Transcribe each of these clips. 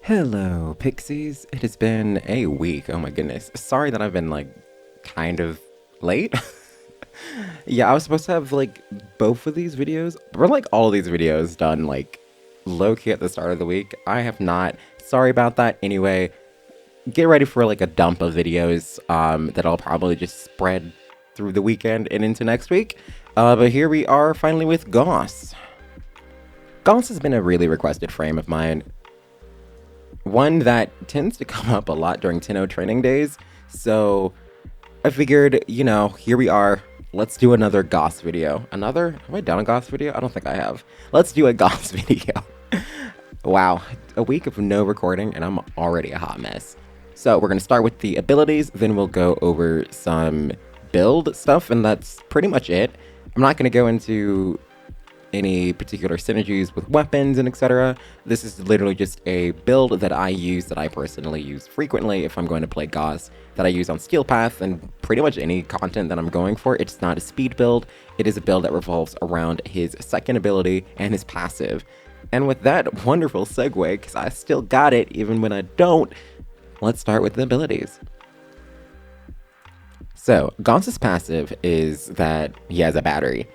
Hello, Pixies. It has been a week. Oh my goodness. Sorry that I've been kind of late. Yeah, I was supposed to have both of these videos, or all of these videos done low-key at the start of the week. I have not. Sorry about that. Anyway, get ready for a dump of videos that I'll probably just spread through the weekend and into next week. But here we are finally with GAUSS. GAUSS has been a really requested frame of mine. One that tends to come up a lot during tenno training days, so I figured, here we are. Let's do another GAUSS video. Have I done a GAUSS video? I don't think I have. Let's do a GAUSS video. Wow, a week of no recording and I'm already a hot mess. So we're going to start with the abilities, then we'll go over some build stuff, and that's pretty much it. I'm not going to go into any particular synergies with weapons and etc. This is literally just a build that I use, that I personally use frequently if I'm going to play GAUSS, that I use on Steelpath and pretty much any content that I'm going for. It's not a speed build, it is a build that revolves around his second ability and his passive. And with that wonderful segue, because I still got it even when I don't, let's start with the abilities. So, GAUSS's passive is that he has a battery.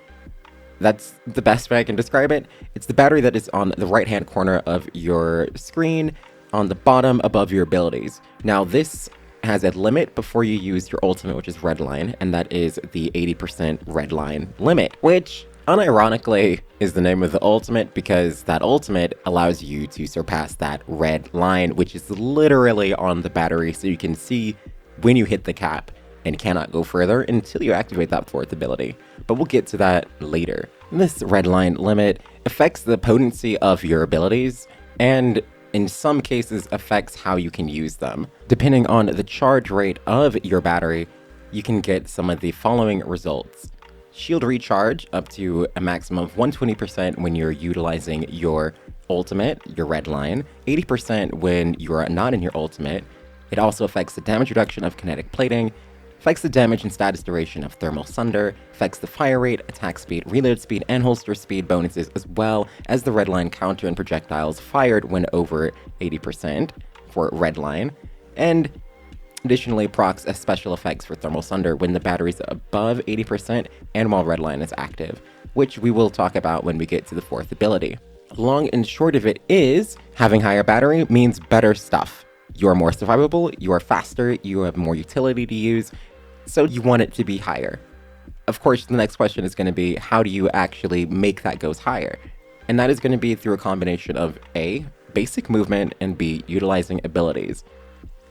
That's the best way I can describe it. It's the battery that is on the right-hand corner of your screen, on the bottom above your abilities. Now, this has a limit before you use your ultimate, which is Redline, and that is the 80% Redline limit, which, unironically, is the name of the ultimate because that ultimate allows you to surpass that red line, which is literally on the battery, so you can see when you hit the cap and cannot go further until you activate that fourth ability. But we'll get to that later. This redline limit affects the potency of your abilities, and in some cases affects how you can use them. Depending on the charge rate of your battery, you can get some of the following results. Shield recharge up to a maximum of 120% when you're utilizing your ultimate, your redline, 80% when you're not in your ultimate. It also affects the damage reduction of kinetic plating, affects the damage and status duration of thermal sunder, affects the fire rate, attack speed, reload speed, and holster speed bonuses, as well as the redline counter and projectiles fired when over 80% for redline, and additionally procs as special effects for thermal sunder when the battery is above 80% and while redline is active, which we will talk about when we get to the fourth ability. Long and short of it is, having higher battery means better stuff. You are more survivable, you are faster, you have more utility to use, so you want it to be higher. Of course, the next question is going to be, how do you actually make that goes higher? And that is going to be through a combination of A, basic movement, and B, utilizing abilities.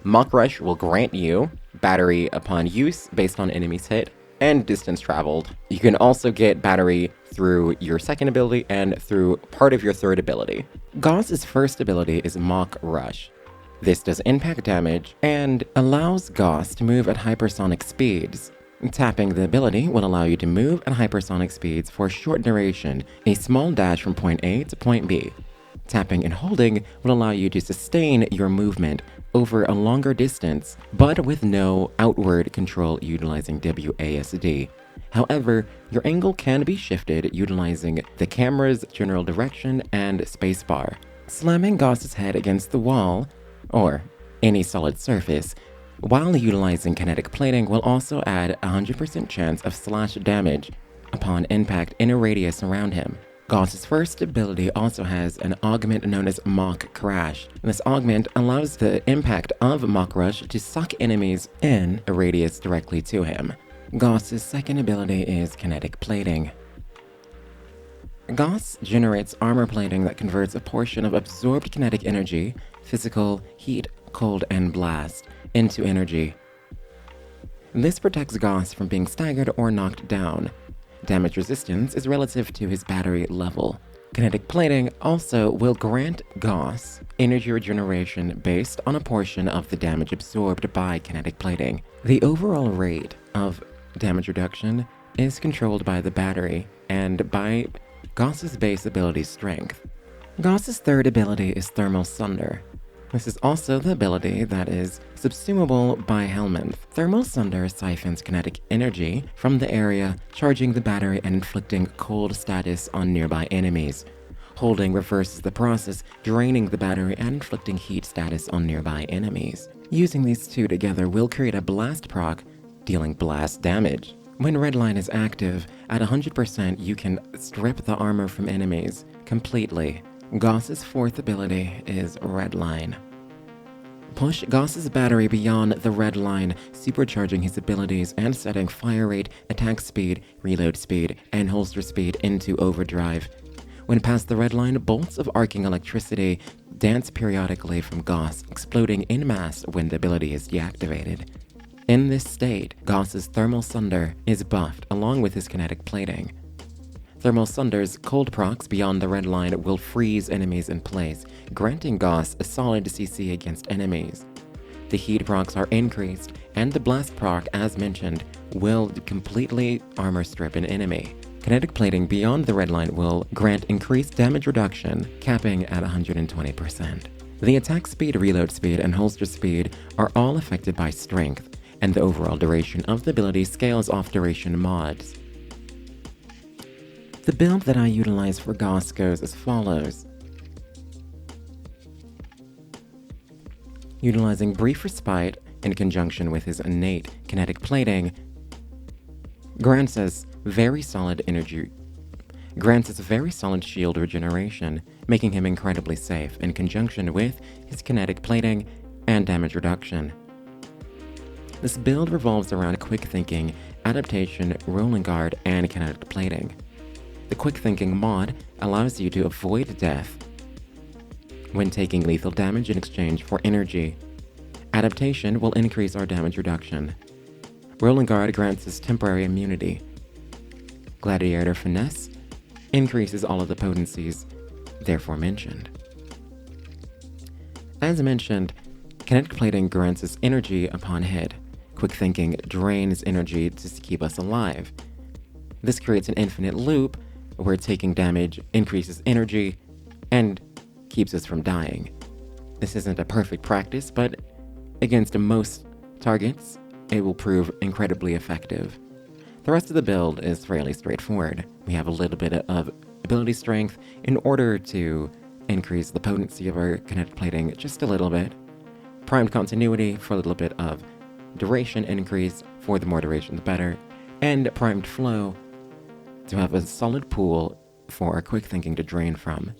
Mach Rush will grant you battery upon use based on enemies hit and distance traveled. You can also get battery through your second ability and through part of your third ability. GAUSS's first ability is Mach Rush. This does impact damage and allows GAUSS to move at hypersonic speeds. Tapping the ability will allow you to move at hypersonic speeds for a short duration, a small dash from point A to point B. Tapping and holding will allow you to sustain your movement over a longer distance, but with no outward control utilizing WASD. However, your angle can be shifted utilizing the camera's general direction and spacebar. Slamming GAUSS's head against the wall or any solid surface, while utilizing kinetic plating will also add a 100% chance of slash damage upon impact in a radius around him. GAUSS's first ability also has an augment known as Mach Crash. This augment allows the impact of Mach Rush to suck enemies in a radius directly to him. GAUSS's second ability is Kinetic Plating. GAUSS generates armor plating that converts a portion of absorbed kinetic energy, physical, heat, cold, and blast, into energy. This protects GAUSS from being staggered or knocked down. Damage resistance is relative to his battery level. Kinetic plating also will grant GAUSS energy regeneration based on a portion of the damage absorbed by kinetic plating. The overall rate of damage reduction is controlled by the battery and by GAUSS's base ability strength. GAUSS's third ability is Thermal Sunder. This is also the ability that is subsumable by Helminth. Thermal Sunder siphons kinetic energy from the area, charging the battery and inflicting cold status on nearby enemies. Holding reverses the process, draining the battery and inflicting heat status on nearby enemies. Using these two together will create a blast proc, dealing blast damage. When Redline is active, at 100% you can strip the armor from enemies completely. GAUSS's fourth ability is Redline. Push GAUSS's battery beyond the red line, supercharging his abilities and setting fire rate, attack speed, reload speed, and holster speed into overdrive. When past the red line, bolts of arcing electricity dance periodically from GAUSS, exploding en masse when the ability is deactivated. In this state, GAUSS's Thermal Sunder is buffed along with his kinetic plating. Thermal Sunder's cold procs beyond the red line will freeze enemies in place, granting GAUSS a solid CC against enemies. The heat procs are increased, and the blast proc, as mentioned, will completely armor strip an enemy. Kinetic plating beyond the red line will grant increased damage reduction, capping at 120%. The attack speed, reload speed, and holster speed are all affected by strength, and the overall duration of the ability scales off duration mods. The build that I utilize for GAUSS goes as follows. Utilizing Brief Respite in conjunction with his innate kinetic plating grants us very solid shield regeneration, making him incredibly safe in conjunction with his kinetic plating and damage reduction. This build revolves around quick thinking, adaptation, rolling guard, and kinetic plating. The quick thinking mod allows you to avoid death when taking lethal damage in exchange for energy. Adaptation will increase our damage reduction. Rolling guard grants us temporary immunity. Gladiator finesse increases all of the potencies therefore mentioned. As mentioned, kinetic plating grants us energy upon hit. Quick thinking drains energy to keep us alive. This creates an infinite loop where taking damage increases energy and keeps us from dying. This isn't a perfect practice, but against most targets, it will prove incredibly effective. The rest of the build is fairly straightforward. We have a little bit of ability strength in order to increase the potency of our kinetic plating just a little bit. Primed continuity for a little bit of duration increase, for the more duration the better, and primed flow to have a solid pool for our quick thinking to drain from.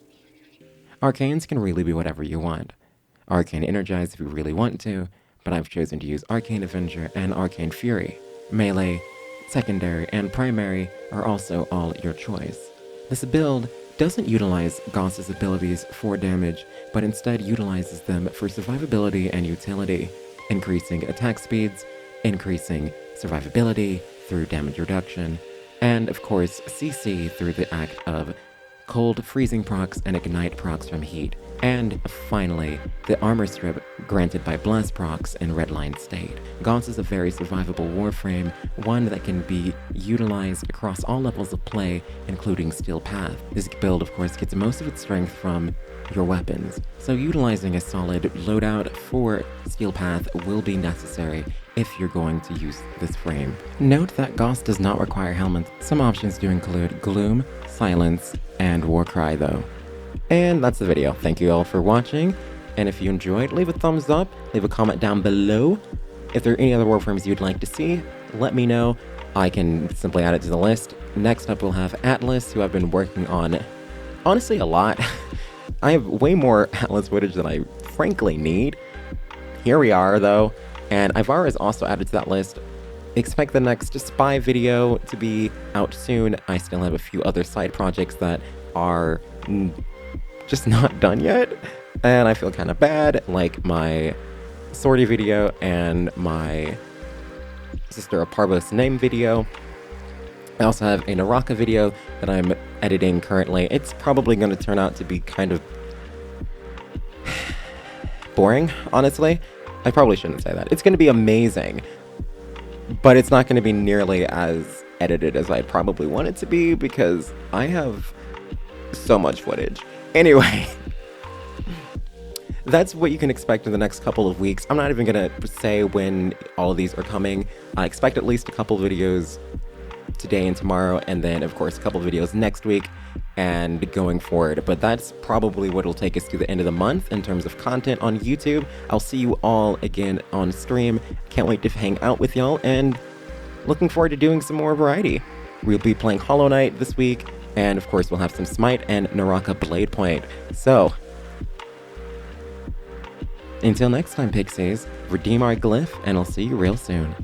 Arcanes can really be whatever you want. Arcane Energize if you really want to, but I've chosen to use Arcane Avenger and Arcane Fury. Melee, secondary, and primary are also all your choice. This build doesn't utilize GAUSS's abilities for damage, but instead utilizes them for survivability and utility, increasing attack speeds, increasing survivability through damage reduction, and of course CC through the act of cold freezing procs and ignite procs from heat, and finally the armor strip granted by blast procs in Redline state. GAUSS is a very survivable warframe, one that can be utilized across all levels of play, including Steelpath. This build of course gets most of its strength from your weapons, so utilizing a solid loadout for Steelpath will be necessary if you're going to use this frame. Note that GAUSS does not require Helminth. Some options do include Gloom, Silence, and Warcry though. And that's the video. Thank you all for watching, and if you enjoyed, leave a thumbs up, leave a comment down below. If there are any other Warframes you'd like to see, let me know. I can simply add it to the list. Next up we'll have Atlas, who I've been working on, honestly, a lot. I have way more Atlas footage than I frankly need. Here we are though. And Ivar's also added to that list. Expect the next spy video to be out soon. I still have a few other side projects that are just not done yet, and I feel kind of bad, like my sortie video and my Sister of Parvos name video. I also have a Naraka video that I'm editing currently. It's probably going to turn out to be kind of boring, honestly. I probably shouldn't say that. It's going to be amazing, but it's not going to be nearly as edited as I probably want it to be because I have so much footage. Anyway, that's what you can expect in the next couple of weeks. I'm not even going to say when all of these are coming. I expect at least a couple videos today and tomorrow, and then of course a couple videos next week and going forward. But that's probably what will take us to the end of the month in terms of content on YouTube. I'll see you all again on stream. Can't wait to hang out with y'all, and looking forward to doing some more variety. We'll be playing Hollow Knight this week, and of course we'll have some Smite and Naraka Blade Point. So until next time, Pixies, redeem our glyph, and I'll see you real soon.